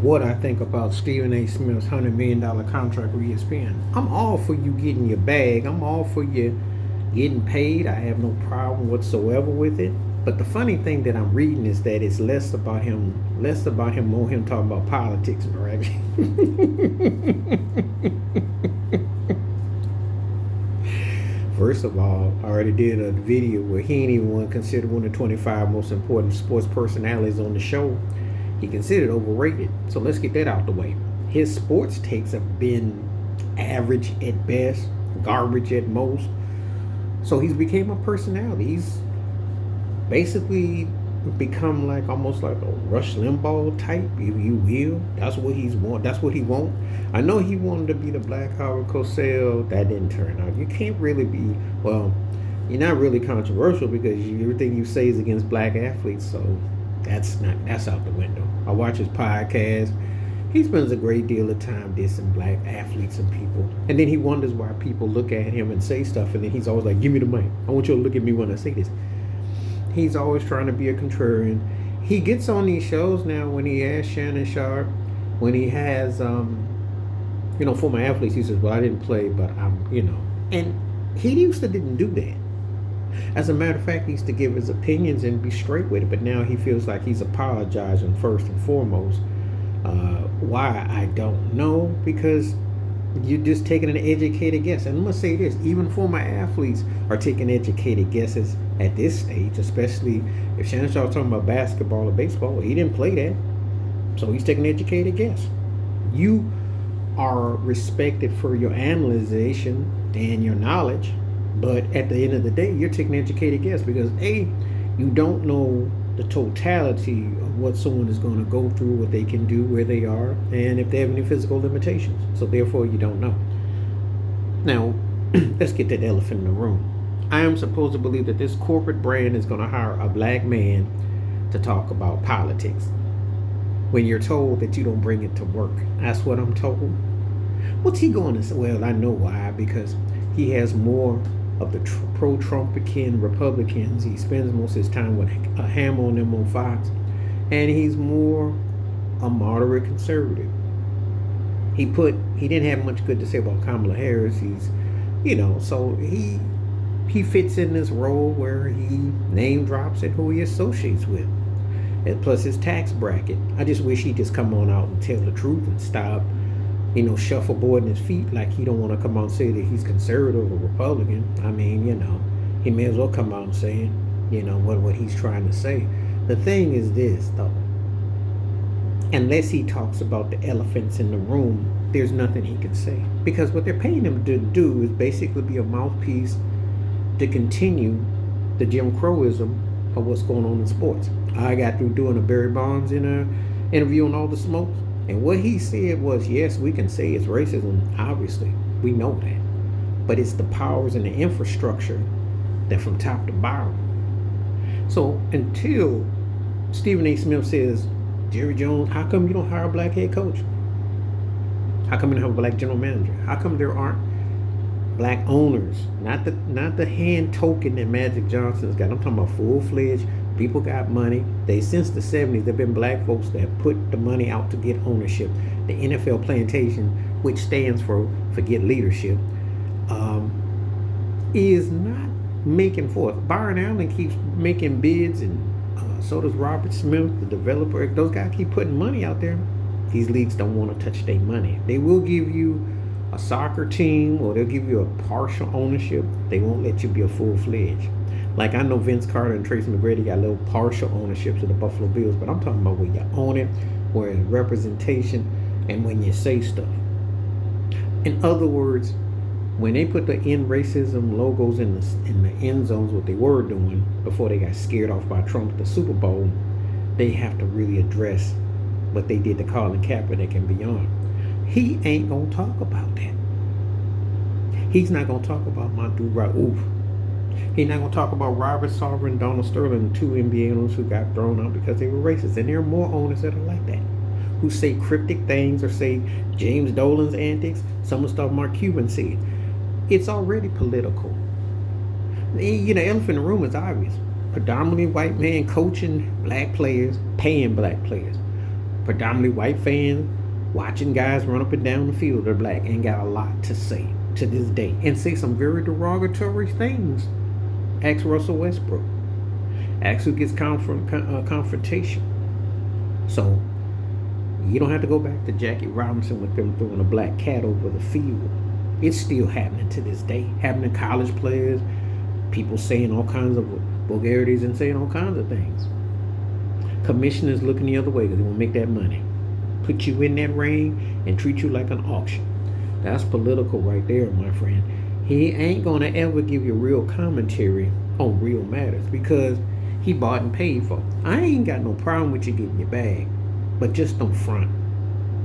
what I think about Stephen A. Smith's $100 million contract with ESPN. I'm all for you getting your bag. I'm all for you getting paid. I have no problem whatsoever with it. But the funny thing that I'm reading is that it's less about him, more him talking about politics, right? First of all, I already did a video where he ain't even considered one of the 25 most important sports personalities on the show. He considered overrated. So let's get that out the way. His sports takes have been average at best, garbage at most. So he's became a personality. He's basically become like almost like a Rush Limbaugh type, if you will. That's what he's want. That's what he want. I know he wanted to be the Black Howard Cosell. That didn't turn out. You can't really be, well, you're not really controversial because everything you say is against black athletes. So that's out the window. I watch his podcast. He spends a great deal of time dissing black athletes and people. And then he wonders why people look at him and say stuff. And then he's always like, give me the mic. I want you to look at me when I say this. He's always trying to be a contrarian. He gets on these shows now when he has Shannon Sharp, when he has, former athletes. He says, well, I didn't play, but And he used to didn't do that. As a matter of fact, he used to give his opinions and be straight with it. But now he feels like he's apologizing first and foremost. Why? I don't know. Because you're just taking an educated guess. And I'm going to say this, even former athletes are taking educated guesses at this stage, especially if Shannon Sharp's talking about basketball or baseball. Well, he didn't play that. So he's taking an educated guess. You are respected for your analyzation and your knowledge, but at the end of the day, you're taking an educated guess because A, you don't know the totality of what someone is going to go through, what they can do, where they are, and if they have any physical limitations. So therefore, you don't know. Now, let's get that elephant in the room. I am supposed to believe that this corporate brand is going to hire a black man to talk about politics when you're told that you don't bring it to work. That's what I'm told. What's he going to say? Well, I know why, because he has more of the pro-Trumpican Republicans. He spends most of his time with a hammer on them on Fox, and he's more a moderate conservative. He didn't have much good to say about Kamala Harris. So he fits in this role where he name drops and who he associates with, and plus his tax bracket. I just wish he'd just come on out and tell the truth and stop shuffleboarding his feet like he don't want to come out and say that he's conservative or Republican. I mean, he may as well come out and say, what he's trying to say. The thing is this, though. Unless he talks about the elephants in the room, there's nothing he can say. Because what they're paying him to do is basically be a mouthpiece to continue the Jim Crowism of what's going on in sports. I got through doing a Barry Bonds interview on All the Smokes. And what he said was, yes, we can say it's racism. Obviously, we know that. But it's the powers and the infrastructure that from top to bottom. So until Stephen A. Smith says, Jerry Jones, how come you don't hire a black head coach? How come you don't have a black general manager? How come there aren't black owners? Not the hand token that Magic Johnson's got. I'm talking about full-fledged. People got money. Since the 70s, there have been black folks that have put the money out to get ownership. The NFL plantation, which stands for forget leadership, is not making forth. Byron Allen keeps making bids, and so does Robert Smith, the developer. Those guys keep putting money out there. These leagues don't want to touch their money. They will give you a soccer team, or they'll give you a partial ownership. They won't let you be a full-fledged. Like, I know Vince Carter and Tracy McGrady got little partial ownerships of the Buffalo Bills, but I'm talking about when you own it, where it's representation, and when you say stuff. In other words, when they put the end racism logos in the end zones, what they were doing before they got scared off by Trump at the Super Bowl, they have to really address what they did to Colin Kaepernick and beyond. He ain't going to talk about that. He's not going to talk about Montu Raouf. He's not going to talk about Robert Sarver and Donald Sterling, two NBA owners who got thrown out because they were racist. And there are more owners that are like that, who say cryptic things or say James Dolan's antics, some of the stuff Mark Cuban said. It's already political. Elephant in the room is obvious. Predominantly white man coaching black players, paying black players. predominantly white fans watching guys run up and down the field that are black and got a lot to say to this day and say some very derogatory things. Ask Russell Westbrook. Ask who gets confrontation. So you don't have to go back to Jackie Robinson with them throwing a black cat over the field. It's still happening to this day. Happening to college players, people saying all kinds of vulgarities and saying all kinds of things. Commissioners looking the other way because they want to make that money. Put you in that ring and treat you like an auction. That's political right there, my friend. He ain't going to ever give you real commentary on real matters because he bought and paid for. I ain't got no problem with you getting your bag, but just don't front.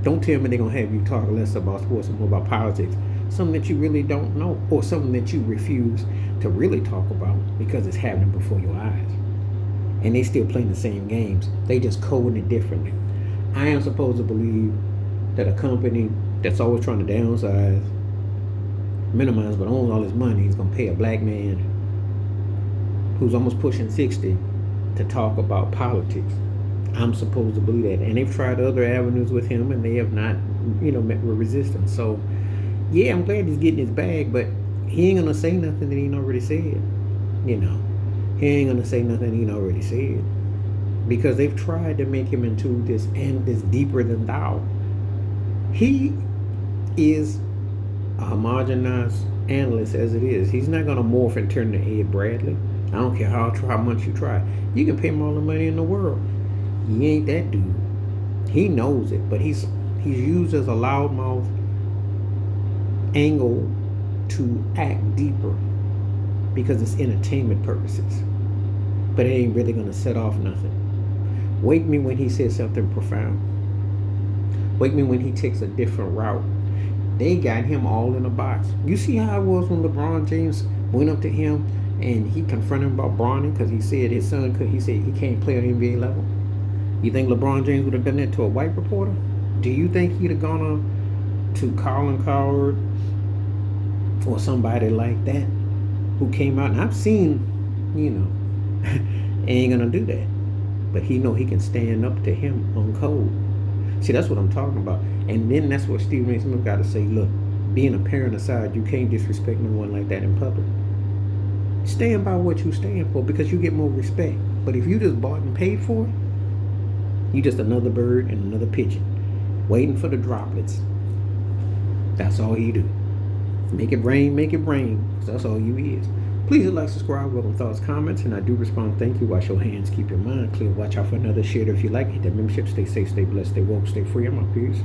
Don't tell me they're going to have you talk less about sports and more about politics. Something that you really don't know or something that you refuse to really talk about because it's happening before your eyes. And they still playing the same games. They just coding it differently. I am supposed to believe that a company that's always trying to downsize, minimize, but owns all his money is going to pay a black man who's almost pushing 60 to talk about politics. I'm supposed to believe that. And they've tried other avenues with him and they have not, met with resistance. So, yeah, I'm glad he's getting his bag, but he ain't going to say nothing that he ain't already said. He ain't going to say nothing he ain't already said. Because they've tried to make him into this deeper than thou. He is a homogenized analyst as it is. He's not going to morph and turn to Ed Bradley. I don't care how much you try. You can pay him all the money in the world. He ain't that dude. He knows it, but he's used as a loudmouth angle to act deeper because it's entertainment purposes. But it ain't really going to set off nothing. Wake me when he says something profound. Wake me when he takes a different route. They got him all in a box. You see how it was when LeBron James went up to him and he confronted him about Bronny because he said his son he said he can't play on NBA level. You think LeBron James would have done that to a white reporter? Do you think he'd have gone on to Colin Cowherd or somebody like that who came out? And I've seen, ain't gonna do that. But he know he can stand up to him on code. See, that's what I'm talking about. And then that's what Stephen A. Smith got to say. Look, being a parent aside, you can't disrespect no one like that in public. Stand by what you stand for because you get more respect. But if you just bought and paid for it, you just another bird and another pigeon waiting for the droplets. That's all you do. Make it rain, because that's all you is. Please like, subscribe, welcome thoughts, comments, and I do respond. Thank you. Wash your hands, keep your mind clear. Watch out for another share if you like. Hit that membership. Stay safe, stay blessed, stay woke, stay free. I'm out. Peace.